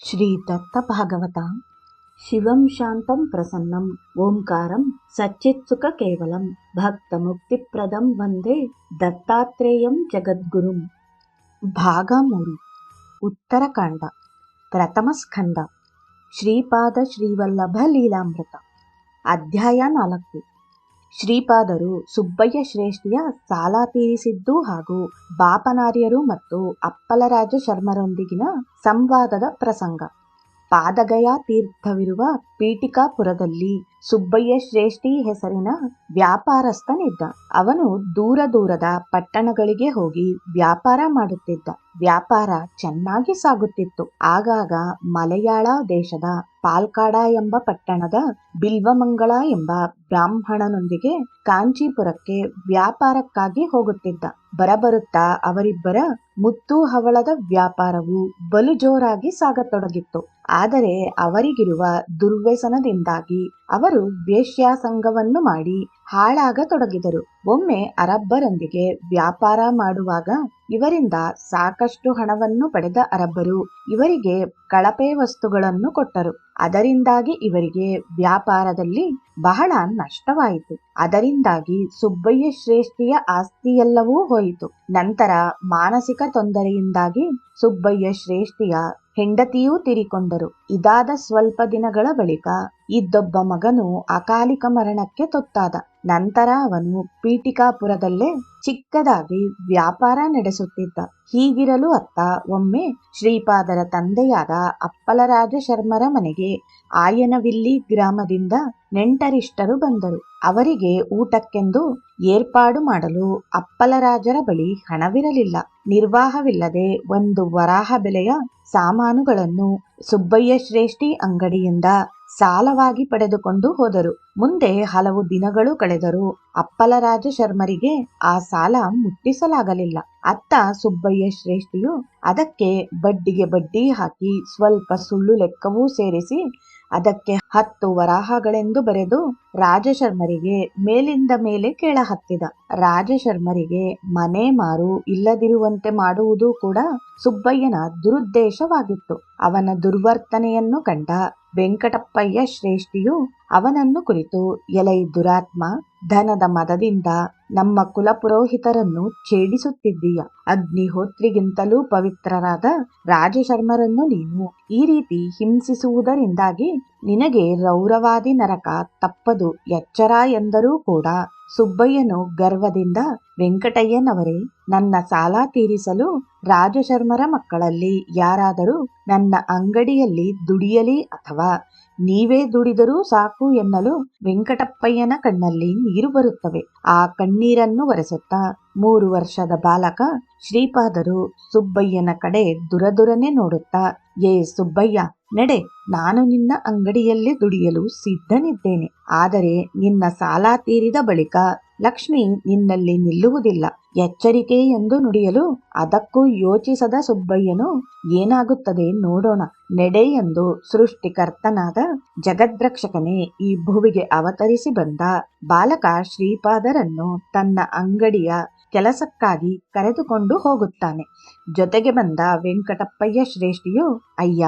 ಶ್ರೀ ದತ್ತ ಭಾಗವತ. ಶಿವಂ ಶಾಂತಂ ಪ್ರಸನ್ನಂ ಓಂಕಾರಂ ಸಚ್ಚಿತ್ಸುಖ ಕೇವಲಂ ಭಕ್ತ ಮುಕ್ತಿಪ್ರದಂ ವಂದೇ ದತ್ತಾತ್ರೇಯಂ ಜಗದ್ಗುರುಂ. ಭಾಗ 3. ಉತ್ತರಕಾಂಡ. ಪ್ರಥಮ ಸ್ಕಂದ. ಶ್ರೀಪಾದ ಶ್ರೀವಲ್ಲಭ ಲೀಲಾಮೃತ. ಅಧ್ಯಾಯ 4. ಶ್ರೀಪಾದರು ಸುಬ್ಬಯ್ಯ ಶ್ರೇಷ್ಠಿಯ ಸಾಲ ತೀರಿಸಿದ್ದು ಹಾಗೂ ಬಾಪನಾರ್ಯರು ಮತ್ತು ಅಪ್ಪಲರಾಜ ಶರ್ಮರೊಂದಿಗಿನ ಸಂವಾದದ ಪ್ರಸಂಗ. ಪಾದಗಯಾ ತೀರ್ಥವಿರುವ ಪೀಠಿಕಾಪುರದಲ್ಲಿ ಸುಬ್ಬಯ್ಯ ಶ್ರೇಷ್ಠಿ ಹೆಸರಿನ ವ್ಯಾಪಾರಸ್ಥನಿದ್ದ. ಅವನು ದೂರ ದೂರದ ಪಟ್ಟಣಗಳಿಗೆ ಹೋಗಿ ವ್ಯಾಪಾರ ಮಾಡುತ್ತಿದ್ದ. ವ್ಯಾಪಾರ ಚೆನ್ನಾಗಿ ಸಾಗುತ್ತಿತ್ತು. ಆಗಾಗ ಮಲಯಾಳ ದೇಶದ ಪಾಲ್ಕಾಡ ಎಂಬ ಪಟ್ಟಣದ ಬಿಲ್ವಮಂಗಳ ಎಂಬ ಬ್ರಾಹ್ಮಣನೊಂದಿಗೆ ಕಾಂಚೀಪುರಕ್ಕೆ ವ್ಯಾಪಾರಕ್ಕಾಗಿ ಹೋಗುತ್ತಿದ್ದ. ಬರಬರುತ್ತಾ ಅವರಿಬ್ಬರ ಮುತ್ತು ಹವಳದ ವ್ಯಾಪಾರವು ಬಲು ಜೋರಾಗಿ ಸಾಗತೊಡಗಿತ್ತು. ಆದರೆ ಅವರಿಗಿರುವ ದುರ್ವ್ಯಸನದಿಂದಾಗಿ ಅವರು ವೇಶ್ಯಾಸಂಗವನ್ನು ಮಾಡಿ ಹಾಳಾಗತೊಡಗಿದರು. ಒಮ್ಮೆ ಅರಬ್ಬರೊಂದಿಗೆ ವ್ಯಾಪಾರ ಮಾಡುವಾಗ ಇವರಿಂದ ಸಾಕಷ್ಟು ಹಣವನ್ನು ಪಡೆದ ಅರಬ್ಬರು ಇವರಿಗೆ ಕಳಪೆ ವಸ್ತುಗಳನ್ನು ಕೊಟ್ಟರು. ಅದರಿಂದಾಗಿ ಇವರಿಗೆ ವ್ಯಾಪಾರದಲ್ಲಿ ಬಹಳ ನಷ್ಟವಾಯಿತು. ಅದರಿಂದಾಗಿ ಸುಬ್ಬಯ್ಯ ಶ್ರೇಷ್ಠಿಯ ಆಸ್ತಿಯೆಲ್ಲವೂ ಹೋಯಿತು. ನಂತರ ಮಾನಸಿಕ ತೊಂದರೆಯಿಂದಾಗಿ ಸುಬ್ಬಯ್ಯ ಶ್ರೇಷ್ಠಿಯ ಹೆಂಡತಿಯೂ ತೀರಿಕೊಂಡರು. ಇದಾದ ಸ್ವಲ್ಪ ದಿನಗಳ ಬಳಿಕ ಇದ್ದೊಬ್ಬ ಮಗನು ಅಕಾಲಿಕ ಮರಣಕ್ಕೆ ತುತ್ತಾದ. ನಂತರ ಅವನು ಪೀಠಿಕಾಪುರದಲ್ಲೇ ಚಿಕ್ಕದಾಗಿ ವ್ಯಾಪಾರ ನಡೆಸುತ್ತಿದ್ದ. ಹೀಗಿರಲು ಅತ್ತ ಒಮ್ಮೆ ಶ್ರೀಪಾದರ ತಂದೆಯಾದ ಅಪ್ಪಲರಾಜ ಶರ್ಮರ ಮನೆಗೆ ಆಯನವಿಲ್ಲಿ ಗ್ರಾಮದಿಂದ ನೆಂಟರಿಷ್ಟರು ಬಂದರು. ಅವರಿಗೆ ಊಟಕ್ಕೆಂದು ಏರ್ಪಾಡು ಮಾಡಲು ಅಪ್ಪಲರಾಜರ ಬಳಿ ಹಣವಿರಲಿಲ್ಲ. ನಿರ್ವಾಹವಿಲ್ಲದೆ ಒಂದು ವರಾಹ ಬೆಲೆಯ ಸಾಮಾನುಗಳನ್ನು ಸುಬ್ಬಯ್ಯ ಶ್ರೇಷ್ಠಿ ಅಂಗಡಿಯಿಂದ ಸಾಲವಾಗಿ ಪಡೆದುಕೊಂಡು ಹೋದರು. ಮುಂದೆ ಹಲವು ದಿನಗಳು ಕಳೆದರೂ ಅಪ್ಪಲರಾಜ ಶರ್ಮರಿಗೆ ಆ ಸಾಲ ಮುಟ್ಟಿಸಲಾಗಲಿಲ್ಲ. ಅತ್ತ ಸುಬ್ಬಯ್ಯ ಶ್ರೇಷ್ಠಿಯು ಅದಕ್ಕೆ ಬಡ್ಡಿಗೆ ಬಡ್ಡಿ ಹಾಕಿ ಸ್ವಲ್ಪ ಸುಳ್ಳು ಲೆಕ್ಕವೂ ಸೇರಿಸಿ ಅದಕ್ಕೆ 10 ವರಾಹಗಳೆಂದು ಬರೆದು ರಾಜಶರ್ಮರಿಗೆ ಮೇಲಿಂದ ಮೇಲೆ ಕೇಳಹತ್ತಿದ. ರಾಜಶರ್ಮರಿಗೆ ಮನೆ ಮಾರು ಇಲ್ಲದಿರುವಂತೆ ಮಾಡುವುದು ಕೂಡ ಸುಬ್ಬಯ್ಯನ ದುರುದ್ದೇಶವಾಗಿತ್ತು. ಅವನ ದುರ್ವರ್ತನೆಯನ್ನು ಕಂಡ ವೆಂಕಟಪ್ಪಯ್ಯ ಶ್ರೇಷ್ಠಿಯು ಅವನನ್ನು ಕುರಿತು, ಎಲೈ ದುರಾತ್ಮ, ಧನದ ಮದದಿಂದ ನಮ್ಮ ಕುಲಪುರೋಹಿತರನ್ನು ಛೇಡಿಸುತ್ತಿದ್ದೀಯ. ಅಗ್ನಿಹೋತ್ರಿಗಿಂತಲೂ ಪವಿತ್ರರಾದ ರಾಜಶರ್ಮರನ್ನು ನೀನು ಈ ರೀತಿ ಹಿಂಸಿಸುವುದರಿಂದಾಗಿ ನಿನಗೆ ರೌರವಾದಿ ನರಕ ತಪ್ಪದು, ಎಚ್ಚರ ಎಂದರೂ ಕೂಡ ಸುಬ್ಬಯ್ಯನು ಗರ್ವದಿಂದ, ವೆಂಕಟಯ್ಯನವರೇ, ನನ್ನ ಸಾಲ ತೀರಿಸಲು ರಾಜಶರ್ಮರ ಮಕ್ಕಳಲ್ಲಿ ಯಾರಾದರೂ ನನ್ನ ಅಂಗಡಿಯಲ್ಲಿ ದುಡಿಯಲಿ ಅಥವಾ ನೀವೇ ದುಡಿದರೂ ಸಾಕು ಎನ್ನಲು ವೆಂಕಟಪ್ಪಯ್ಯನ ಕಣ್ಣಲ್ಲಿ ನೀರು ಬರುತ್ತವೆ. ಆ ಕಣ್ಣೀರನ್ನು ಒರೆಸುತ್ತಾ 3 ವರ್ಷದ ಬಾಲಕ ಶ್ರೀಪಾದರು ಸುಬ್ಬಯ್ಯನ ಕಡೆ ದುರದುರನೆ ನೋಡುತ್ತಾ, ಏ ಸುಬ್ಬಯ್ಯ, ನಡೆ, ನಾನು ನಿನ್ನ ಅಂಗಡಿಯಲ್ಲಿ ದುಡಿಯಲು ಸಿದ್ಧನಿದ್ದೇನೆ. ಆದರೆ ನಿನ್ನ ಸಾಲ ತೀರಿದ ಬಳಿಕ ಲಕ್ಷ್ಮಿ ನಿನ್ನಲ್ಲಿ ನಿಲ್ಲುವುದಿಲ್ಲ. ಎಚ್ಚರಿಕೆ ಎಂದು ನುಡಿಯಲು ಅದಕ್ಕೂ ಯೋಚಿಸದ ಸುಬ್ಬಯ್ಯನು, ಏನಾಗುತ್ತದೆ ನೋಡೋಣ, ನಡೆ ಎಂದು ಸೃಷ್ಟಿಕರ್ತನಾದ ಜಗದ್ರಕ್ಷಕನೇ ಈ ಭುವಿಗೆ ಅವತರಿಸಿ ಬಂದ ಬಾಲಕ ಶ್ರೀಪಾದರನ್ನು ತನ್ನ ಅಂಗಡಿಯ ಕೆಲಸಕ್ಕಾಗಿ ಕರೆದುಕೊಂಡು ಹೋಗುತ್ತಾನೆ. ಜೊತೆಗೆ ಬಂದ ವೆಂಕಟಪ್ಪಯ್ಯ ಶ್ರೇಷ್ಠಿಯು, ಅಯ್ಯ,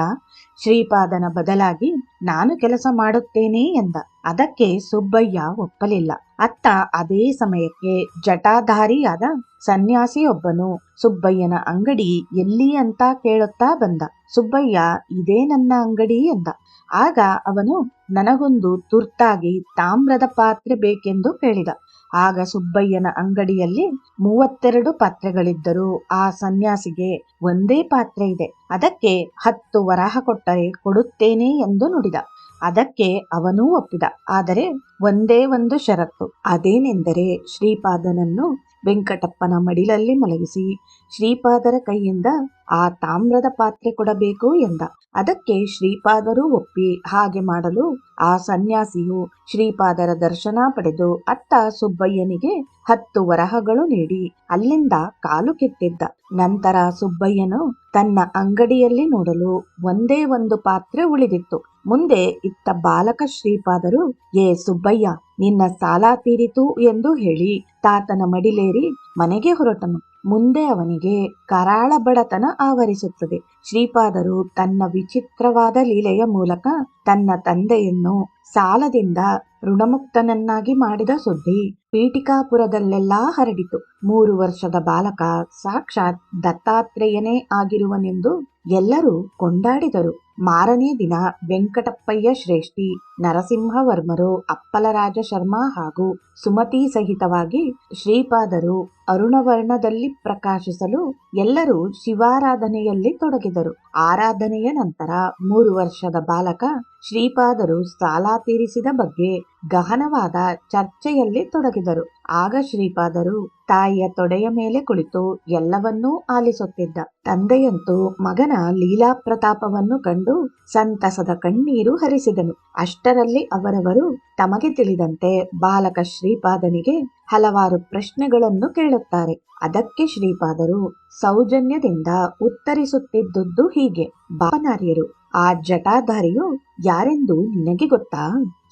ಶ್ರೀಪಾದನ ಬದಲಾಗಿ ನಾನು ಕೆಲಸ ಮಾಡುತ್ತೇನೆ ಎಂದ. ಅದಕ್ಕೆ ಸುಬ್ಬಯ್ಯ ಒಪ್ಪಲಿಲ್ಲ. ಅತ್ತ ಅದೇ ಸಮಯಕ್ಕೆ ಜಟಾಧಾರಿಯಾದ ಸನ್ಯಾಸಿಯೊಬ್ಬನು ಸುಬ್ಬಯ್ಯನ ಅಂಗಡಿ ಎಲ್ಲಿ ಅಂತ ಕೇಳುತ್ತಾ ಬಂದ. ಸುಬ್ಬಯ್ಯ, ಇದೇ ನನ್ನ ಅಂಗಡಿ ಎಂದ. ಆಗ ಅವನು, ನನಗೊಂದು ತುರ್ತಾಗಿ ತಾಮ್ರದ ಪಾತ್ರೆ ಬೇಕೆಂದು ಹೇಳಿದ. ಆಗ ಸುಬ್ಬಯ್ಯನ ಅಂಗಡಿಯಲ್ಲಿ 32 ಪಾತ್ರೆಗಳಿದ್ದರೂ ಆ ಸನ್ಯಾಸಿಗೆ ಒಂದೇ ಪಾತ್ರೆ ಇದೆ. ಅದಕ್ಕೆ 10 ವರಾಹ ಕೊಟ್ಟರೆ ಕೊಡುತ್ತೇನೆ ಎಂದು ನುಡಿದ. ಅದಕ್ಕೆ ಅವನೂ ಒಪ್ಪಿದ. ಆದರೆ ಒಂದೇ ಒಂದು ಷರತ್ತು. ಅದೇನೆಂದರೆ ಶ್ರೀಪಾದನನ್ನು ವೆಂಕಟಪ್ಪನ ಮಡಿಲಲ್ಲಿ ಮಲಗಿಸಿ ಶ್ರೀಪಾದರ ಕೈಯಿಂದ ಆ ತಾಮ್ರದ ಪಾತ್ರೆ ಕೊಡಬೇಕು ಎಂದ. ಅದಕ್ಕೆ ಶ್ರೀಪಾದರು ಒಪ್ಪಿ ಹಾಗೆ ಮಾಡಲು ಆ ಸನ್ಯಾಸಿಯು ಶ್ರೀಪಾದರ ದರ್ಶನ ಪಡೆದು ಅತ್ತ ಸುಬ್ಬಯ್ಯನಿಗೆ 10 ವರಹಗಳು ನೀಡಿ ಅಲ್ಲಿಂದ ಕಾಲು ಕಿತ್ತಿದ್ದ. ನಂತರ ಸುಬ್ಬಯ್ಯನು ತನ್ನ ಅಂಗಡಿಯಲ್ಲಿ ನೋಡಲು ಒಂದೇ ಒಂದು ಪಾತ್ರೆ ಉಳಿದಿತ್ತು. ಮುಂದೆ ಇತ್ತ ಬಾಲಕ ಶ್ರೀಪಾದರು, ಏ ಸುಬ್ಬಯ್ಯ, ನಿನ್ನ ಸಾಲ ತೀರಿತು ಎಂದು ಹೇಳಿ ತಾತನ ಮಡಿಲೇರಿ ಮನೆಗೆ ಹೊರಟನು. ಮುಂದೆ ಅವನಿಗೆ ಕರಾಳ ಬಡತನ ಆವರಿಸುತ್ತದೆ. ಶ್ರೀಪಾದರು ತನ್ನ ವಿಚಿತ್ರವಾದ ಲೀಲೆಯ ಮೂಲಕ ತನ್ನ ತಂದೆಯನ್ನು ಸಾಲದಿಂದ ಋಣಮುಕ್ತನನ್ನಾಗಿ ಮಾಡಿದ ಸುದ್ದಿ ಪೀಠಿಕಾಪುರದಲ್ಲೆಲ್ಲಾ ಹರಡಿತು. 3 ವರ್ಷದ ಬಾಲಕ ಸಾಕ್ಷಾತ್ ದತ್ತಾತ್ರೇಯನೇ ಆಗಿರುವನೆಂದು ಎಲ್ಲರೂ ಕೊಂಡಾಡಿದರು. ಮಾರನೇ ದಿನ ವೆಂಕಟಪ್ಪಯ್ಯ ಶ್ರೇಷ್ಠಿ, ನರಸಿಂಹವರ್ಮರು, ಅಪ್ಪಲರಾಜ ಶರ್ಮಾ ಹಾಗೂ ಸುಮತಿ ಸಹಿತವಾಗಿ ಶ್ರೀಪಾದರು ಅರುಣವರ್ಣದಲ್ಲಿ ಪ್ರಕಾಶಿಸಲು ಎಲ್ಲರೂ ಶಿವಾರಾಧನೆಯಲ್ಲಿ ತೊಡಗಿದರು. ಆರಾಧನೆಯ ನಂತರ 3 ವರ್ಷದ ಬಾಲಕ ಶ್ರೀಪಾದರು ಸಾಲ ತೀರಿಸಿದ ಬಗ್ಗೆ ಗಹನವಾದ ಚರ್ಚೆಯಲ್ಲಿ ತೊಡಗಿದರು. ಆಗ ಶ್ರೀಪಾದರು ತಾಯಿಯ ತೊಡೆಯ ಮೇಲೆ ಕುಳಿತು ಎಲ್ಲವನ್ನೂ ಆಲಿಸುತ್ತಿದ್ದ. ತಂದೆಯಂತೂ ಮಗನ ಲೀಲಾ ಪ್ರತಾಪವನ್ನು ಕಂಡು ಸಂತಸದ ಕಣ್ಣೀರು ಹರಿಸಿದನು. ಅಷ್ಟರಲ್ಲಿ ಅವರವರು ತಮಗೆ ತಿಳಿದಂತೆ ಬಾಲಕ ಶ್ರೀಪಾದನಿಗೆ ಹಲವಾರು ಪ್ರಶ್ನೆಗಳನ್ನು ಕೇಳುತ್ತಾರೆ. ಅದಕ್ಕೆ ಶ್ರೀಪಾದರು ಸೌಜನ್ಯದಿಂದ ಉತ್ತರಿಸುತ್ತಿದ್ದುದು ಹೀಗೆ: ಬಾಪನಾರ್ಯರು, ಆ ಜಟಾಧಾರಿಯು ಯಾರೆಂದು ನಿನಗೆ ಗೊತ್ತಾ?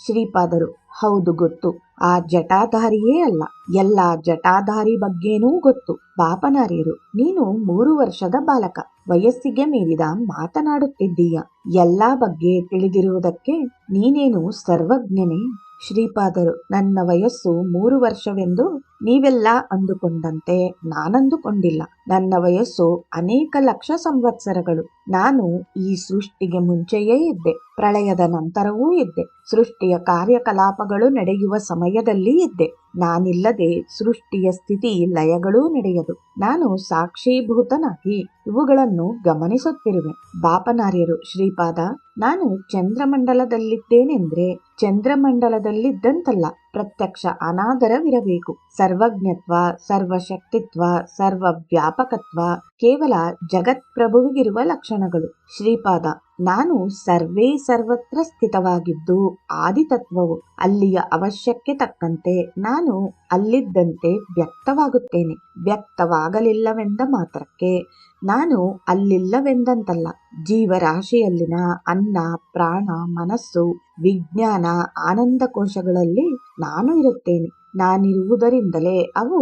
ಶ್ರೀಪಾದರು: ಹೌದು, ಗೊತ್ತು. ಆ ಜಟಾಧಾರಿಯೇ ಅಲ್ಲ, ಎಲ್ಲ ಜಟಾಧಾರಿ ಬಗ್ಗೆನೂ ಗೊತ್ತು. ಬಾಪನಾರ್ಯರು, ನೀನು 3 ವರ್ಷದ ಬಾಲಕ, ವಯಸ್ಸಿಗೆ ಮೀರಿದ ಮಾತನಾಡುತ್ತಿದ್ದೀಯ. ಎಲ್ಲಾ ಬಗ್ಗೆ ತಿಳಿದಿರುವುದಕ್ಕೆ ನೀನೇನು ಸರ್ವಜ್ಞನೇ? ಶ್ರೀಪಾದರು: ನನ್ನ ವಯಸ್ಸು 3 ವರ್ಷವೆಂದು ನೀವೆಲ್ಲ ಅಂದುಕೊಂಡಂತೆ ನಾನಂದುಕೊಂಡಿಲ್ಲ. ನನ್ನ ವಯಸ್ಸು ಅನೇಕ ಲಕ್ಷ ಸಂವತ್ಸರಗಳು. ನಾನು ಈ ಸೃಷ್ಟಿಗೆ ಮುಂಚೆಯೇ ಇದ್ದೆ, ಪ್ರಳಯದ ನಂತರವೂ ಇದ್ದೆ, ಸೃಷ್ಟಿಯ ಕಾರ್ಯಕಲಾಪಗಳು ನಡೆಯುವ ಸಮಯದಲ್ಲಿ ಇದ್ದೆ. ನಾನಿಲ್ಲದೆ ಸೃಷ್ಟಿಯ ಸ್ಥಿತಿ ಲಯಗಳೂ ನಡೆಯದು. ನಾನು ಸಾಕ್ಷೀಭೂತನಾಗಿ ಇವುಗಳನ್ನು ಗಮನಿಸುತ್ತಿರುವೆ. ಬಾಪನಾರ್ಯರು: ಶ್ರೀಪಾದ, ನಾನು ಚಂದ್ರಮಂಡಲದಲ್ಲಿದ್ದೇನೆಂದ್ರೆ ಚಂದ್ರಮಂಡಲದಲ್ಲಿದ್ದಂತಲ್ಲ, ಪ್ರತ್ಯಕ್ಷ ಅನಾದರವಿರಬೇಕು. ಸರ್ವಜ್ಞತ್ವ, ಸರ್ವಶಕ್ತಿತ್ವ, ಸರ್ವವ್ಯಾಪಕತ್ವ ಕೇವಲ ಜಗತ್ಪ್ರಭುವಿಗಿರುವ ಲಕ್ಷಣಗಳು. ಶ್ರೀಪಾದ, ನಾನು ಸರ್ವೇ ಸರ್ವತ್ರ ಸ್ಥಿತವಾಗಿದ್ದು ಆದಿತತ್ವವು. ಅಲ್ಲಿಯ ಅವಶ್ಯಕ್ಕೆ ತಕ್ಕಂತೆ ನಾನು ಅಲ್ಲಿದ್ದಂತೆ ವ್ಯಕ್ತವಾಗುತ್ತೇನೆ. ವ್ಯಕ್ತವಾಗಲಿಲ್ಲವೆಂದ ಮಾತ್ರಕ್ಕೆ ನಾನು ಅಲ್ಲಿಲ್ಲವೆಂದಂತಲ್ಲ. ಜೀವರಾಶಿಯಲ್ಲಿನ ಅನ್ನ, ಪ್ರಾಣ, ಮನಸ್ಸು, ವಿಜ್ಞಾನ, ಆನಂದ ಕೋಶಗಳಲ್ಲಿ ನಾನು ಇರುತ್ತೇನೆ. ನಾನಿರುವುದರಿಂದಲೇ ಅವು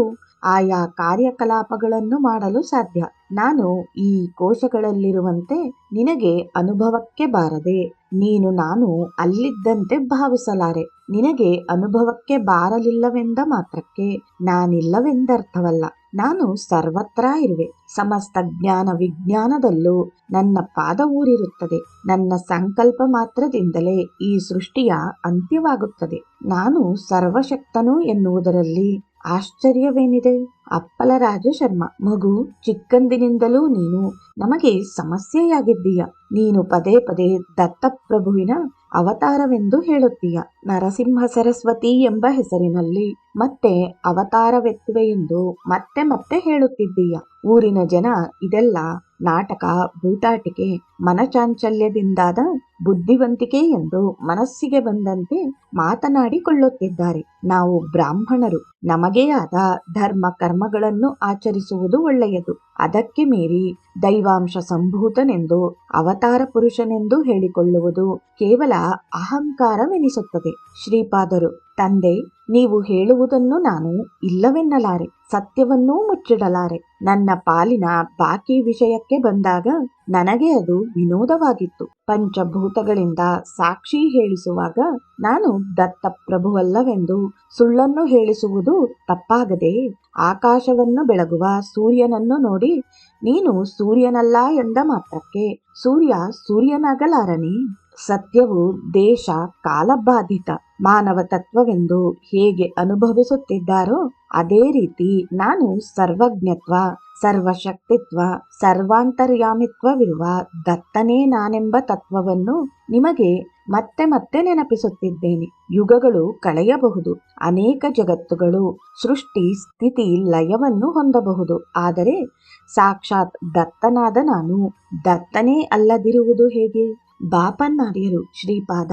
ಆಯಾ ಕಾರ್ಯಕಲಾಪಗಳನ್ನು ಮಾಡಲು ಸಾಧ್ಯ. ನಾನು ಈ ಕೋಶಗಳಲ್ಲಿರುವಂತೆ ನಿನಗೆ ಅನುಭವಕ್ಕೆ ಬಾರದೆ ನೀನು ನಾನು ಅಲ್ಲಿದ್ದಂತೆ ಭಾವಿಸಲಾರೆ. ನಿನಗೆ ಅನುಭವಕ್ಕೆ ಬಾರಲಿಲ್ಲವೆಂದ ಮಾತ್ರಕ್ಕೆ ನಾನಿಲ್ಲವೆಂದರ್ಥವಲ್ಲ. ನಾನು ಸರ್ವತ್ರ ಇರುವೆ. ಸಮಸ್ತ ಜ್ಞಾನ ವಿಜ್ಞಾನದಲ್ಲೂ ನನ್ನ ಪಾದ ಊರಿರುತ್ತದೆ. ನನ್ನ ಸಂಕಲ್ಪ ಮಾತ್ರದಿಂದಲೇ ಈ ಸೃಷ್ಟಿಯ ಅಂತ್ಯವಾಗುತ್ತದೆ. ನಾನು ಸರ್ವಶಕ್ತನು ಎನ್ನುವುದರಲ್ಲಿ ಆಶ್ಚರ್ಯವೇನಿದೆ? ಅಪ್ಪಲರಾಜ ಶರ್ಮ: ಮಗು, ಚಿಕ್ಕಂದಿನಿಂದಲೂ ನೀನು ನಮಗೆ ಸಮಸ್ಯೆಯಾಗಿದ್ದೀಯ. ನೀನು ಪದೇ ಪದೇ ದತ್ತಪ್ರಭುವಿನ ಅವತಾರವೆಂದು ಹೇಳುತ್ತೀಯ. ನರಸಿಂಹ ಸರಸ್ವತಿ ಎಂಬ ಹೆಸರಿನಲ್ಲಿ ಮತ್ತೆ ಅವತಾರವೆತ್ತುವೆಯೆಂದು ಮತ್ತೆ ಮತ್ತೆ ಹೇಳುತ್ತಿದ್ದೀಯ. ಊರಿನ ಜನ ಇದೆಲ್ಲ ನಾಟಕ, ಬೂಟಾಟಿಕೆ, ಮನಚಾಂಚಲ್ಯದಿಂದಾದ ಬುದ್ಧಿವಂತಿಕೆ ಎಂದು ಮನಸ್ಸಿಗೆ ಬಂದಂತೆ ಮಾತನಾಡಿಕೊಳ್ಳುತ್ತಿದ್ದಾರೆ. ನಾವು ಬ್ರಾಹ್ಮಣರು, ನಮಗೇ ಆದ ಧರ್ಮ ಕರ್ಮಗಳನ್ನು ಆಚರಿಸುವುದು ಒಳ್ಳೆಯದು. ಅದಕ್ಕೆ ಮೀರಿ ದೈವಾಂಶ ಸಂಭೂತನೆಂದು, ಅವತಾರ ಪುರುಷನೆಂದು ಹೇಳಿಕೊಳ್ಳುವುದು ಕೇವಲ ಅಹಂಕಾರವೆನಿಸುತ್ತದೆ. ಶ್ರೀಪಾದರು: ತಂದೆ, ನೀವು ಹೇಳುವುದನ್ನು ನಾನು ಇಲ್ಲವೆನ್ನಲಾರೆ, ಸತ್ಯವನ್ನೂ ಮುಚ್ಚಿಡಲಾರೆ. ನನ್ನ ಪಾಲಿನ ಬಾಕಿ ವಿಷಯಕ್ಕೆ ಬಂದಾಗ ನನಗೆ ಅದು ವಿನೋದವಾಗಿತ್ತು. ಪಂಚಭೂತಗಳಿಂದ ಸಾಕ್ಷಿ ಹೇಳಿಸುವಾಗ ನಾನು ದತ್ತಪ್ರಭುವಲ್ಲವೆಂದು ಸುಳ್ಳನ್ನು ಹೇಳಿಸುವುದು ತಪ್ಪಾಗದೆ? ಆಕಾಶವನ್ನು ಬೆಳಗುವ ಸೂರ್ಯನನ್ನು ನೋಡಿ ನೀನು ಸೂರ್ಯನಲ್ಲ ಎಂದ ಮಾತ್ರಕ್ಕೆ ಸೂರ್ಯ ಸೂರ್ಯನಾಗಲಾರನೇ? ಸತ್ಯವು ದೇಶ ಕಾಲಬಾಧಿತ. ಮಾನವ ತತ್ವವೆಂದು ಹೇಗೆ ಅನುಭವಿಸುತ್ತಿದ್ದಾರೋ ಅದೇ ರೀತಿ ನಾನು ಸರ್ವಜ್ಞತ್ವ, ಸರ್ವಶಕ್ತಿತ್ವ, ಸರ್ವಾಂತರ್ಯಾಮಿತ್ವವಿರುವ ದತ್ತನೇ ನಾನೆಂಬ ತತ್ವವನ್ನು ನಿಮಗೆ ಮತ್ತೆ ಮತ್ತೆ ನೆನಪಿಸುತ್ತಿದ್ದೇನೆ. ಯುಗಗಳು ಕಳೆಯಬಹುದು, ಅನೇಕ ಜಗತ್ತುಗಳು ಸೃಷ್ಟಿ ಸ್ಥಿತಿ ಲಯವನ್ನು ಹೊಂದಬಹುದು. ಆದರೆ ಸಾಕ್ಷಾತ್ ದತ್ತನಾದ ನಾನು ದತ್ತನೇ ಅಲ್ಲದಿರುವುದು ಹೇಗೆ? ಬಾಪನಾರ್ಯರು: ಶ್ರೀಪಾದ,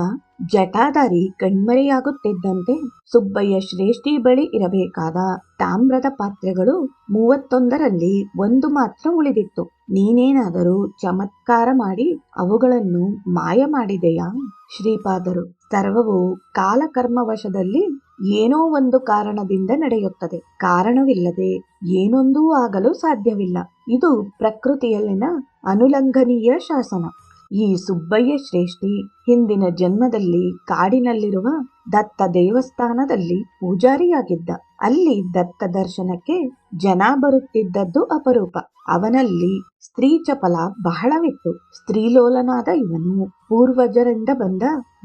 ಜಟಾಧಾರಿ ಕಣ್ಮರೆಯಾಗುತ್ತಿದ್ದಂತೆ ಸುಬ್ಬಯ್ಯ ಶ್ರೇಷ್ಠಿ ಬಳಿ ಇರಬೇಕಾದ ತಾಮ್ರದ ಪಾತ್ರೆಗಳು 31ರಲ್ಲಿ 1 ಮಾತ್ರ ಉಳಿದಿತ್ತು. ನೀನೇನಾದರೂ ಚಮತ್ಕಾರ ಮಾಡಿ ಅವುಗಳನ್ನು ಮಾಯ ಮಾಡಿದೆಯಾ? ಶ್ರೀಪಾದರು: ಸರ್ವವು ಕಾಲಕರ್ಮವಶದಲ್ಲಿ ಏನೋ ಒಂದು ಕಾರಣದಿಂದ ನಡೆಯುತ್ತದೆ. ಕಾರಣವಿಲ್ಲದೆ ಏನೊಂದೂ ಆಗಲು ಸಾಧ್ಯವಿಲ್ಲ. ಇದು ಪ್ರಕೃತಿಯಲ್ಲಿನ ಅನುಲಂಘನೀಯ ಶಾಸನ. ಈ ಸುಬ್ಬಯ್ಯ ಶ್ರೇಷ್ಠಿ ಹಿಂದಿನ ಜನ್ಮದಲ್ಲಿ ಕಾಡಿನಲ್ಲಿರುವ ದತ್ತ ದೇವಸ್ಥಾನದಲ್ಲಿ ಪೂಜಾರಿಯಾಗಿದ್ದ. ಅಲ್ಲಿ ದತ್ತ ದರ್ಶನಕ್ಕೆ ಜನ ಬರುತ್ತಿದ್ದದ್ದು ಅಪರೂಪ. ಅವನಲ್ಲಿ ಸ್ತ್ರೀ ಚಪಲ ಬಹಳವಿತ್ತು. ಸ್ತ್ರೀಲೋಲನಾದ ಇವನು ಪೂರ್ವಜರಿಂದ ಬಂದ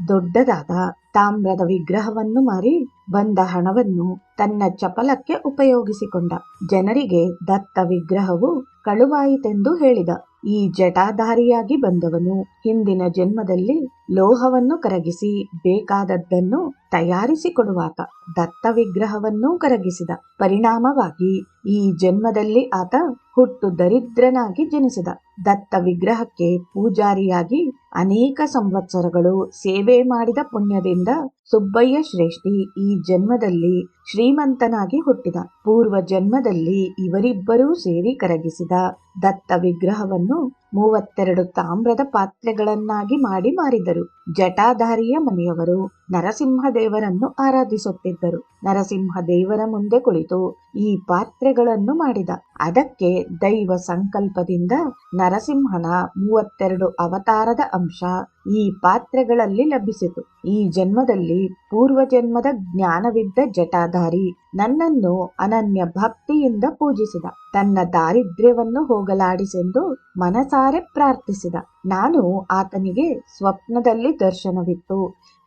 ದೊಡ್ಡದಾದ ತಾಮ್ರದ ವಿಗ್ರಹವನ್ನು ಮಾರಿ ಬಂದ ಹಣವನ್ನು ತನ್ನ ಚಪಲಕ್ಕೆ ಉಪಯೋಗಿಸಿಕೊಂಡ. ಜನರಿಗೆ ದತ್ತ ವಿಗ್ರಹವು ಕಳುವಾಯಿತೆಂದು ಹೇಳಿದ. ಈ ಜಟಾಧಾರಿಯಾಗಿ ಬಂದವನು ಹಿಂದಿನ ಜನ್ಮದಲ್ಲಿ ಲೋಹವನ್ನು ಕರಗಿಸಿ ಬೇಕಾದದ್ದನ್ನು ತಯಾರಿಸಿಕೊಡುವಾತ. ದತ್ತ ವಿಗ್ರಹವನ್ನೂ ಕರಗಿಸಿದ. ಪರಿಣಾಮವಾಗಿ ಈ ಜನ್ಮದಲ್ಲಿ ಆತ ಹುಟ್ಟು ದರಿದ್ರನಾಗಿ ಜನಿಸಿದ. ದತ್ತ ವಿಗ್ರಹಕ್ಕೆ ಪೂಜಾರಿಯಾಗಿ ಅನೇಕ ಸಂವತ್ಸರಗಳು ಸೇವೆ ಮಾಡಿದ ಪುಣ್ಯದಿಂದ ಸುಬ್ಬಯ್ಯ ಶ್ರೇಷ್ಠಿ ಈ ಜನ್ಮದಲ್ಲಿ ಶ್ರೀಮಂತನಾಗಿ ಹುಟ್ಟಿದ. ಪೂರ್ವ ಜನ್ಮದಲ್ಲಿ ಇವರಿಬ್ಬರೂ ಸೇರಿ ಕರಗಿಸಿದ ದತ್ತ ವಿಗ್ರಹವನ್ನು 32 ತಾಮ್ರದ ಪಾತ್ರೆಗಳನ್ನಾಗಿ ಮಾಡಿ ಮಾರಿದರು. ಜಟಾಧಾರಿಯ ಮನೆಯವರು ನರಸಿಂಹದೇವರನ್ನು ಆರಾಧಿಸುತ್ತಿದ್ದರು. ನರಸಿಂಹದೇವರ ಮುಂದೆ ಕುಳಿತು ಈ ಪಾತ್ರೆಗಳನ್ನು ಮಾಡಿದ. ಅದಕ್ಕೆ ದೈವ ಸಂಕಲ್ಪದಿಂದ ನರಸಿಂಹನ 32 ಅವತಾರದ ಅಂಶ ಈ ಪಾತ್ರೆಗಳಲ್ಲಿ ಲಭಿಸಿತು. ಈ ಜನ್ಮದಲ್ಲಿ ಪೂರ್ವ ಜನ್ಮದ ಜ್ಞಾನವಿದ್ದ ಜಟಾಧಾರಿ ನನ್ನನ್ನು ಅನನ್ಯ ಭಕ್ತಿಯಿಂದ ಪೂಜಿಸಿದ. ತನ್ನ ದಾರಿದ್ರ್ಯವನ್ನು ಹೋಗಲಾಡಿಸೆಂದು ಮನಸಾರೆ ಪ್ರಾರ್ಥಿಸಿದ. ನಾನು ಆತನಿಗೆ ಸ್ವಪ್ನದಲ್ಲಿ ದರ್ಶನವಿತ್ತು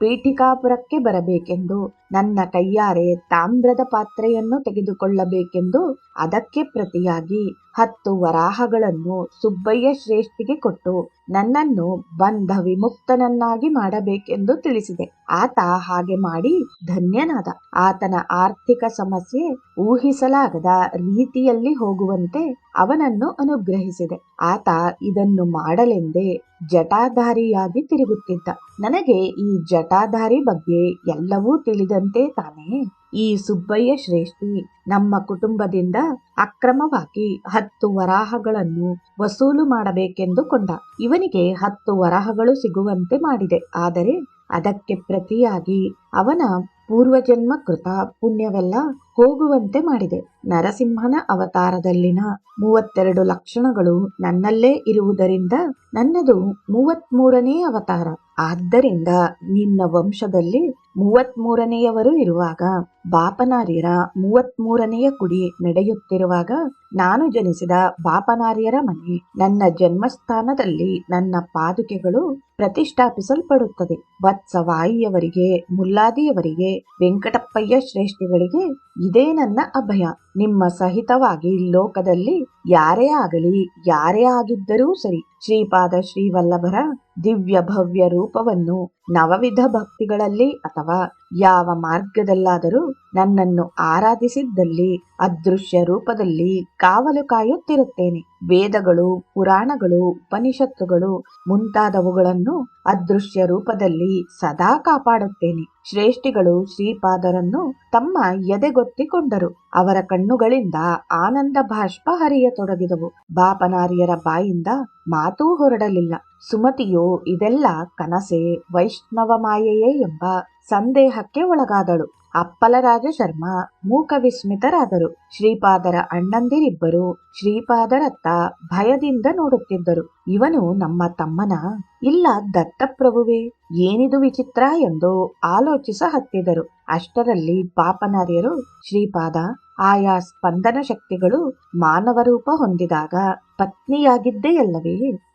ಪೀಠಿಕಾಪುರಕ್ಕೆ ಬರಬೇಕೆಂದು, ನನ್ನ ಕೈಯಾರೆ ತಾಮ್ರದ ಪಾತ್ರೆಯನ್ನು ತೆಗೆದುಕೊಳ್ಳಬೇಕೆಂದು, ಅದಕ್ಕೆ ಪ್ರತಿಯಾಗಿ 10 ವರಾಹಗಳನ್ನು ಸುಬ್ಬಯ್ಯ ಶ್ರೇಷ್ಠಿಗೆ ಕೊಟ್ಟು ನನ್ನನ್ನು ಬಂಧ ವಿಮುಕ್ತನನ್ನಾಗಿ ಮಾಡಬೇಕೆಂದು ತಿಳಿಸಿದೆ. ಆತ ಹಾಗೆ ಮಾಡಿ ಧನ್ಯನಾದ. ಆತನ ಆರ್ಥಿಕ ಸಮಸ್ಯೆ ಊಹಿಸಲಾಗದ ರೀತಿಯಲ್ಲಿ ಹೋಗುವಂತೆ ಅವನನ್ನು ಅನುಗ್ರಹಿಸಿದೆ. ಆತ ಇದನ್ನು ಮಾಡಲೆಂದೇ ಜಟಾಧಾರಿಯಾಗಿ ತಿರುಗುತ್ತಿದ್ದ. ನನಗೆ ಈ ಜಟಾಧಾರಿ ಬಗ್ಗೆ ಎಲ್ಲವೂ ತಿಳಿದಂತೆ ತಾನೇ ಈ ಸುಬ್ಬಯ್ಯ ಶ್ರೇಷ್ಠಿ ನಮ್ಮ ಕುಟುಂಬದಿಂದ ಅಕ್ರಮವಾಗಿ 10 ವರಾಹಗಳನ್ನು ವಸೂಲು ಮಾಡಬೇಕೆಂದು ಕೊಂಡ. ಇವನಿಗೆ 10 ವರಾಹಗಳು ಸಿಗುವಂತೆ ಮಾಡಿದೆ. ಆದರೆ ಅದಕ್ಕೆ ಪ್ರತಿಯಾಗಿ ಅವನ ಪೂರ್ವಜನ್ಮ ಕೃತ ಪುಣ್ಯವೆಲ್ಲ ಹೋಗುವಂತೆ ಮಾಡಿದೆ. ನರಸಿಂಹನ ಅವತಾರದಲ್ಲಿನ 32 ಲಕ್ಷಣಗಳು ನನ್ನಲ್ಲೇ ಇರುವುದರಿಂದ ನನ್ನದು 33ನೇ ಅವತಾರ. ಆದ್ದರಿಂದ ನಿನ್ನ ವಂಶದಲ್ಲಿ 33ನೇಯವರು ಇರುವಾಗ, ಬಾಪನಾರ್ಯರ 33ನೇಯ ಕುಡಿ ನಡೆಯುತ್ತಿರುವಾಗ ನಾನು ಜನಿಸಿದ ಬಾಪನಾರ್ಯರ ಮನೆ ನನ್ನ ಜನ್ಮಸ್ಥಾನದಲ್ಲಿ ನನ್ನ ಪಾದುಕೆಗಳು ಪ್ರತಿಷ್ಠಾಪಿಸಲ್ಪಡುತ್ತದೆ. ವತ್ಸವಾಯಿಯವರಿಗೆ, ಮುಲ್ಲಾದಿಯವರಿಗೆ, ವೆಂಕಟಪ್ಪಯ್ಯ ಶ್ರೇಷ್ಠಿಗಳಿಗೆ ಇದೇ ನನ್ನ ಅಭಯ. ನಿಮ್ಮ ಸಹಿತವಾಗಿ ಲೋಕದಲ್ಲಿ ಯಾರೇ ಆಗಲಿ, ಯಾರೇ ಆಗಿದ್ದರೂ ಸರಿ, ಶ್ರೀಪಾದ ಶ್ರೀವಲ್ಲಭರ ದಿವ್ಯ ಭವ್ಯ ರೂಪವನ್ನು ನವವಿಧ ಭಕ್ತಿಗಳಲ್ಲಿ ಅಥವಾ ಯಾವ ಮಾರ್ಗದಲ್ಲಾದರೂ ನನ್ನನ್ನು ಆರಾಧಿಸಿದ್ದಲ್ಲಿ ಅದೃಶ್ಯ ರೂಪದಲ್ಲಿ ಕಾವಲು ಕಾಯುತ್ತಿರುತ್ತೇನೆ. ವೇದಗಳು, ಪುರಾಣಗಳು, ಉಪನಿಷತ್ತುಗಳು ಮುಂತಾದವುಗಳನ್ನು ಅದೃಶ್ಯ ರೂಪದಲ್ಲಿ ಸದಾ ಕಾಪಾಡುತ್ತೇನೆ. ಶ್ರೇಷ್ಠಿಗಳು ಶ್ರೀಪಾದರನ್ನು ತಮ್ಮ ಎದೆಗೊತ್ತಿಕೊಂಡರು. ಅವರ ಕಣ್ಣುಗಳಿಂದ ಆನಂದ ಬಾಷ್ಪ ಹರಿಯತೊಡಗಿದವು. ಬಾಪನಾರ್ಯರ ಬಾಯಿಂದ ಮಾತೂ ಹೊರಡಲಿಲ್ಲ. ಸುಮತಿಯು ಇದೆಲ್ಲ ಕನಸೆ, ವೈಷ್ಣವ ಮಾಯೆಯೇ ಎಂಬ ಸಂದೇಹಕ್ಕೆ ಒಳಗಾದಳು. ಅಪ್ಪಲರಾಜ ಶರ್ಮ ಮೂಕ ವಿಸ್ಮಿತರಾದರು. ಶ್ರೀಪಾದರ ಅಣ್ಣಂದಿರಿಬ್ಬರು ಶ್ರೀಪಾದರತ್ತ ಭಯದಿಂದ ನೋಡುತ್ತಿದ್ದರು. ಇವನು ನಮ್ಮ ತಮ್ಮನ? ಇಲ್ಲ ದತ್ತಪ್ರಭುವೇ, ಏನಿದು ವಿಚಿತ್ರ ಎಂದು ಆಲೋಚಿಸ ಹತ್ತಿದರು. ಅಷ್ಟರಲ್ಲಿ ಬಾಪನಾರ್ಯರು, ಶ್ರೀಪಾದ, ಆಯಾ ಸ್ಪಂದನ ಶಕ್ತಿಗಳು ಮಾನವ ರೂಪ ಹೊಂದಿದಾಗ ಪತ್ನಿಯಾಗಿದ್ದೆಯಲ್ಲವೇ?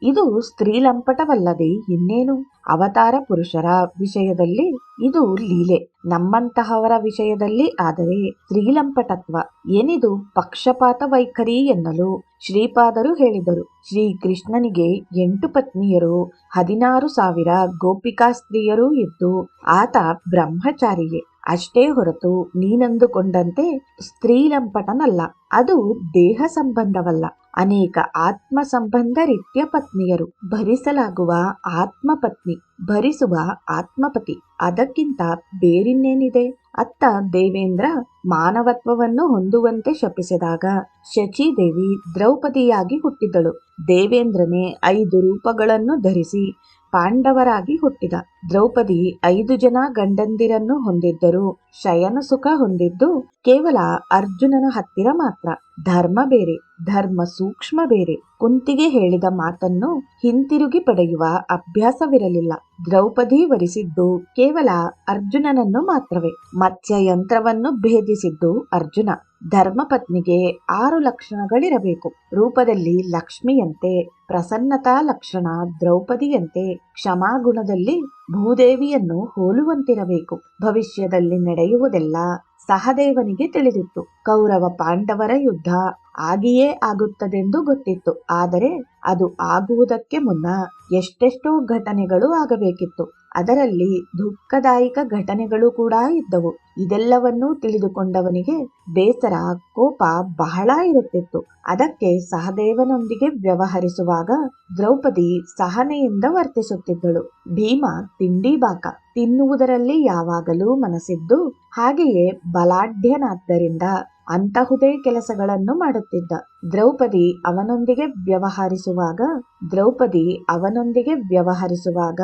ಇದು ಸ್ತ್ರೀಲಂಪಟವಲ್ಲದೆ ಇನ್ನೇನು? ಅವತಾರ ಪುರುಷರ ವಿಷಯದಲ್ಲಿ ಇದು ಲೀಲೆ, ನಮ್ಮಂತಹವರ ವಿಷಯದಲ್ಲಿ ಆದರೆ ಸ್ತ್ರೀಲಂಪಟತ್ವ. ಏನಿದು ಪಕ್ಷಪಾತ ವೈಖರಿ ಎನ್ನಲು ಶ್ರೀಪಾದರು ಹೇಳಿದರು. ಶ್ರೀಕೃಷ್ಣನಿಗೆ 8 ಪತ್ನಿಯರು, 16,000 ಗೋಪಿಕಾ ಸ್ತ್ರೀಯರೂ ಇದ್ದು ಆತ ಬ್ರಹ್ಮಚಾರಿಯೇ. ಅಷ್ಟೇ ಹೊರತು ನೀನಂದುಕೊಂಡಂತೆ ಸ್ತ್ರೀಲಂಪಟನಲ್ಲ. ಅದು ದೇಹ ಸಂಬಂಧವಲ್ಲ, ಅನೇಕ ಆತ್ಮ ಸಂಬಂಧ ರೀತ್ಯ ಪತ್ನಿಯರು. ಭರಿಸಲಾಗುವ ಆತ್ಮಪತ್ನಿ, ಭರಿಸುವ ಆತ್ಮಪತಿ, ಅದಕ್ಕಿಂತ ಬೇರಿನ್ನೇನಿದೆ? ಅತ್ತ ದೇವೇಂದ್ರ ಮಾನವತ್ವವನ್ನು ಹೊಂದುವಂತೆ ಶಪಿಸಿದಾಗ ಶಚೀದೇವಿ ದ್ರೌಪದಿಯಾಗಿ ಹುಟ್ಟಿದಳು. ದೇವೇಂದ್ರನೇ 5 ರೂಪಗಳನ್ನು ಧರಿಸಿ ಪಾಂಡವರಾಗಿ ಹುಟ್ಟಿದ. ದ್ರೌಪದಿ 5 ಜನ ಗಂಡಂದಿರನ್ನು ಹೊಂದಿದ್ದರೂ ಶಯನ ಸುಖ ಹೊಂದಿದ್ದು ಕೇವಲ ಅರ್ಜುನನ ಹತ್ತಿರ ಮಾತ್ರ. ಧರ್ಮ ಬೇರೆ, ಧರ್ಮ ಸೂಕ್ಷ್ಮ ಬೇರೆ. ಕುಂತಿಗೆ ಹೇಳಿದ ಮಾತನ್ನು ಹಿಂತಿರುಗಿ ಪಡೆಯುವ ಅಭ್ಯಾಸವಿರಲಿಲ್ಲ. ದ್ರೌಪದಿ ವರಿಸಿದ್ದು ಕೇವಲ ಅರ್ಜುನನನ್ನು ಮಾತ್ರವೇ. ಮತ್ಸ್ಯ ಯಂತ್ರವನ್ನು ಭೇದಿಸಿದ್ದು ಅರ್ಜುನ. ಧರ್ಮಪತ್ನಿಗೆ 6 ಲಕ್ಷಣಗಳಿರಬೇಕು. ರೂಪದಲ್ಲಿ ಲಕ್ಷ್ಮಿಯಂತೆ ಪ್ರಸನ್ನತಾ ಲಕ್ಷಣ ದ್ರೌಪದಿಯಂತೆ, ಕ್ಷಮಾಗುಣದಲ್ಲಿ ಭೂದೇವಿಯನ್ನು ಹೋಲುವಂತಿರಬೇಕು. ಭವಿಷ್ಯದಲ್ಲಿ ನಡೆಯುವುದೆಲ್ಲ ಸಹದೇವನಿಗೆ ತಿಳಿದಿತ್ತು. ಕೌರವ ಪಾಂಡವರ ಯುದ್ಧ ಆಗಿಯೇ ಆಗುತ್ತದೆಂದು ಗೊತ್ತಿತ್ತು. ಆದರೆ ಅದು ಆಗುವುದಕ್ಕೆ ಮುನ್ನ ಎಷ್ಟೆಷ್ಟೋ ಘಟನೆಗಳು ಆಗಬೇಕಿತ್ತು. ಅದರಲ್ಲಿ ದುಃಖದಾಯಕ ಘಟನೆಗಳು ಕೂಡ ಇದ್ದವು. ಇದೆಲ್ಲವನ್ನೂ ತಿಳಿದುಕೊಂಡವನಿಗೆ ಬೇಸರ, ಕೋಪ ಬಹಳ ಇರುತ್ತಿತ್ತು. ಅದಕ್ಕೆ ಸಹದೇವನೊಂದಿಗೆ ವ್ಯವಹರಿಸುವಾಗ ದ್ರೌಪದಿ ಸಹನೆಯಿಂದ ವರ್ತಿಸುತ್ತಿದ್ದಳು. ಭೀಮ ತಿಂಡಿ ಬಾಕ, ತಿನ್ನುವುದರಲ್ಲಿ ಯಾವಾಗಲೂ ಮನಸ್ಸಿದ್ದು, ಹಾಗೆಯೇ ಬಲಾಢ್ಯನಾದ್ದರಿಂದ ಅಂತಹುದೇ ಕೆಲಸಗಳನ್ನು ಮಾಡುತ್ತಿದ್ದ. ದ್ರೌಪದಿ ಅವನೊಂದಿಗೆ ವ್ಯವಹರಿಸುವಾಗ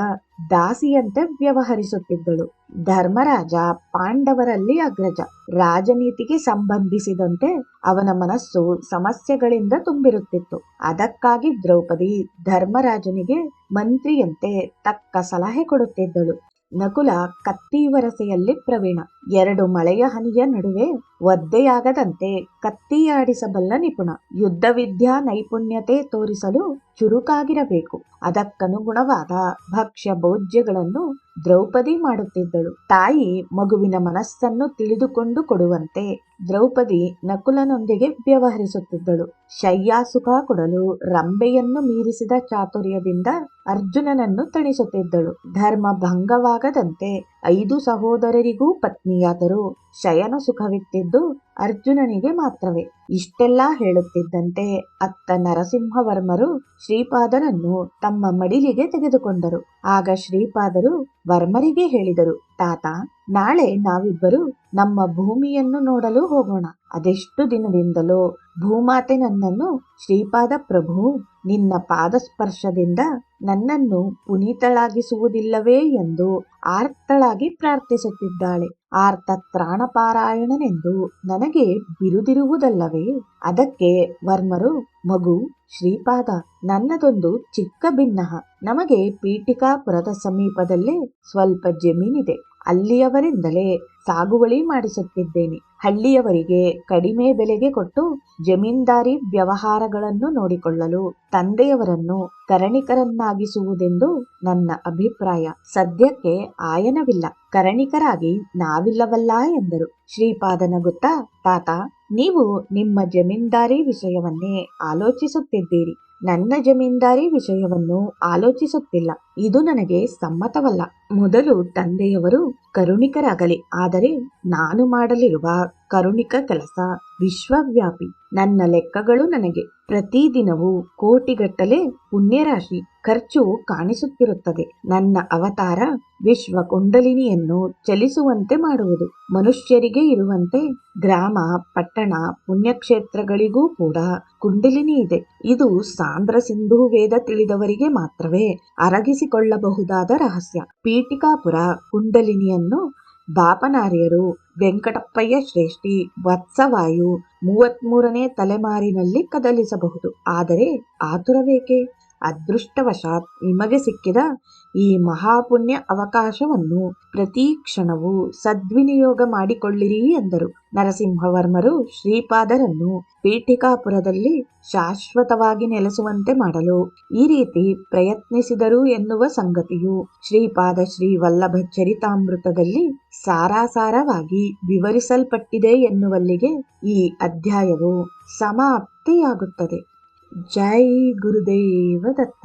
ದಾಸಿಯಂತೆ ವ್ಯವಹರಿಸುತ್ತಿದ್ದಳು. ಧರ್ಮರಾಜ ಪಾಂಡವರಲ್ಲಿ ಅಗ್ರಜ. ರಾಜನೀತಿಗೆ ಸಂಬಂಧಿಸಿದಂತೆ ಅವನ ಮನಸ್ಸು ಸಮಸ್ಯೆಗಳಿಂದ ತುಂಬಿರುತ್ತಿತ್ತು. ಅದಕ್ಕಾಗಿ ದ್ರೌಪದಿ ಧರ್ಮರಾಜನಿಗೆ ಮಂತ್ರಿಯಂತೆ ತಕ್ಕ ಸಲಹೆ ಕೊಡುತ್ತಿದ್ದಳು. ನಕುಲ ಕತ್ತಿವರಸೆಯಲ್ಲಿ ಪ್ರವೀಣ. 2 ಮಳೆಯ ಹನಿಯ ನಡುವೆ ಒದ್ದೆಯಾಗದಂತೆ ಕತ್ತಿಯಾಡಿಸಬಲ್ಲ ನಿಪುಣ. ಯುದ್ಧ ವಿದ್ಯಾ ನೈಪುಣ್ಯತೆ ತೋರಿಸಲು ಚುರುಕಾಗಿರಬೇಕು. ಅದಕ್ಕನುಗುಣವಾದ ಭಕ್ಷ್ಯ ಭೋಜ್ಯಗಳನ್ನು ದ್ರೌಪದಿ ಮಾಡುತ್ತಿದ್ದಳು. ತಾಯಿ ಮಗುವಿನ ಮನಸ್ಸನ್ನು ತಿಳಿದುಕೊಂಡು ಕೊಡುವಂತೆ ದ್ರೌಪದಿ ನಕುಲನೊಂದಿಗೆ ವ್ಯವಹರಿಸುತ್ತಿದ್ದಳು. ಶಯ್ಯಾಸುಖ ಕೊಡಲು ರಂಬೆಯನ್ನು ಮೀರಿಸಿದ ಚಾತುರ್ಯದಿಂದ ಅರ್ಜುನನನ್ನು ತಣಿಸುತ್ತಿದ್ದಳು. ಧರ್ಮ ಭಂಗವಾಗದಂತೆ 5 ಸಹೋದರರಿಗೂ ಪತ್ನಿಯಾದರೂ ಶಯನ ಸುಖವಿತ್ತಿದ್ದು ಅರ್ಜುನನಿಗೆ ಮಾತ್ರವೇ. ಇಷ್ಟೆಲ್ಲ ಹೇಳುತ್ತಿದ್ದಂತೆ ಅತ್ತ ನರಸಿಂಹವರ್ಮರು ಶ್ರೀಪಾದರನ್ನು ತಮ್ಮ ಮಡಿಲಿಗೆ ತೆಗೆದುಕೊಂಡರು. ಆಗ ಶ್ರೀಪಾದರು ವರ್ಮರಿಗೆ ಹೇಳಿದರು, ತಾತ, ನಾಳೆ ನಾವಿಬ್ಬರು ನಮ್ಮ ಭೂಮಿಯನ್ನು ನೋಡಲು ಹೋಗೋಣ. ಅದೆಷ್ಟು ದಿನದಿಂದಲೋ ಭೂಮಾತೆ ನನ್ನನ್ನು ಶ್ರೀಪಾದ ಪ್ರಭು, ನಿನ್ನ ಪಾದಸ್ಪರ್ಶದಿಂದ ನನ್ನನ್ನು ಪುನೀತಳಾಗಿಸುವುದಿಲ್ಲವೇ ಎಂದು ಆರ್ತಳಾಗಿ ಪ್ರಾರ್ಥಿಸುತ್ತಿದ್ದಾಳೆ. ಆರ್ತ ತ್ರಾಣಪಾರಾಯಣನೆಂದು ನನಗೆ ಬಿರುದಿರುವುದಲ್ಲವೇ? ಅದಕ್ಕೆ ವರ್ಮರು, ಮಗು ಶ್ರೀಪಾದ, ನನ್ನದೊಂದು ಚಿಕ್ಕ ಭಿನ್ನಹ. ನಮಗೆ ಪೀಠಿಕಾಪುರದ ಸಮೀಪದಲ್ಲೇ ಸ್ವಲ್ಪ ಜಮೀನಿದೆ. ಅಲ್ಲಿಯವರಿಂದಲೇ ಸಾಗುವಳಿ ಮಾಡಿಸುತ್ತಿದ್ದೇನೆ. ಹಳ್ಳಿಯವರಿಗೆ ಕಡಿಮೆ ಬೆಲೆಗೆ ಕೊಟ್ಟು ಜಮೀನ್ದಾರಿ ವ್ಯವಹಾರಗಳನ್ನು ನೋಡಿಕೊಳ್ಳಲು ತಂದೆಯವರನ್ನು ಕರಣಿಕರನ್ನಾಗಿಸುವುದೆಂದು ನನ್ನ ಅಭಿಪ್ರಾಯ. ಸದ್ಯಕ್ಕೆ ಆಯನವಿಲ್ಲ, ಕರಣಿಕರಾಗಿ ನಾವಿಲ್ಲವಲ್ಲ ಎಂದರು. ಶ್ರೀಪಾದ ನಗುತ್ತಾ, ತಾತ, ನೀವು ನಿಮ್ಮ ಜಮೀನ್ದಾರಿ ವಿಷಯವನ್ನೇ ಆಲೋಚಿಸುತ್ತಿದ್ದೀರಿ. ನನ್ನ ಜಮೀನ್ದಾರಿ ವಿಷಯವನ್ನು ಆಲೋಚಿಸುತ್ತಿಲ್ಲ. ಇದು ನನಗೆ ಸಮ್ಮತವಲ್ಲ. ಮೊದಲು ತಂದೆಯವರು ಕರುಣಿಕರಾಗಲಿ. ಆದರೆ ನಾನು ಮಾಡಲಿರುವ ಕರುಣಿಕ ಕೆಲಸ ವಿಶ್ವವ್ಯಾಪಿ. ನನ್ನ ಲೆಕ್ಕಗಳು ನನಗೆ ಪ್ರತಿದಿನವೂ ಕೋಟಿಗಟ್ಟಲೆ ಪುಣ್ಯರಾಶಿ ಖರ್ಚು ಕಾಣಿಸುತ್ತಿರುತ್ತದೆ. ನನ್ನ ಅವತಾರ ವಿಶ್ವ ಕುಂಡಲಿನಿಯನ್ನು ಚಲಿಸುವಂತೆ ಮಾಡುವುದು. ಮನುಷ್ಯರಿಗೆ ಇರುವಂತೆ ಗ್ರಾಮ, ಪಟ್ಟಣ, ಪುಣ್ಯಕ್ಷೇತ್ರಗಳಿಗೂ ಕೂಡ ಕುಂಡಲಿನಿ ಇದೆ. ಇದು ಸಾಂದ್ರ ಸಿಂಧೂ ವೇದ ತಿಳಿದವರಿಗೆ ಮಾತ್ರವೇ ಅರಗಿಸಿಕೊಳ್ಳಬಹುದಾದ ರಹಸ್ಯ. ಪೀಠಿಕಾಪುರ ಕುಂಡಲಿನಿಯನ್ನು ಬಾಪನಾರ್ಯರು, ವೆಂಕಟಪ್ಪಯ್ಯ ಶ್ರೇಷ್ಠಿ, ವತ್ಸವಾಯು 33ನೇ ತಲೆಮಾರಿನಲ್ಲಿ ಕದಲಿಸಬಹುದು. ಆದರೆ ಆತುರವೇಕೆ? ಅದೃಷ್ಟವಶಾತ್ ನಿಮಗೆ ಸಿಕ್ಕಿದ ಈ ಮಹಾಪುಣ್ಯ ಅವಕಾಶವನ್ನು ಪ್ರತಿ ಕ್ಷಣವೂ ಸದ್ವಿನಿಯೋಗ ಮಾಡಿಕೊಳ್ಳಿರಿ ಎಂದರು. ನರಸಿಂಹವರ್ಮರು ಶ್ರೀಪಾದರನ್ನು ಪೀಠಿಕಾಪುರದಲ್ಲಿ ಶಾಶ್ವತವಾಗಿ ನೆಲೆಸುವಂತೆ ಮಾಡಲು ಈ ರೀತಿ ಪ್ರಯತ್ನಿಸಿದರು ಎನ್ನುವ ಸಂಗತಿಯು ಶ್ರೀಪಾದ ಶ್ರೀ ವಲ್ಲಭ ಚರಿತಾಮೃತದಲ್ಲಿ ಸಾರಾಸಾರವಾಗಿ ವಿವರಿಸಲ್ಪಟ್ಟಿದೆ ಎನ್ನುವಲ್ಲಿಗೆ ಈ ಅಧ್ಯಾಯವು ಸಮಾಪ್ತಿಯಾಗುತ್ತದೆ. ಜೈ ಗುರುದೇವ ದತ್ತ.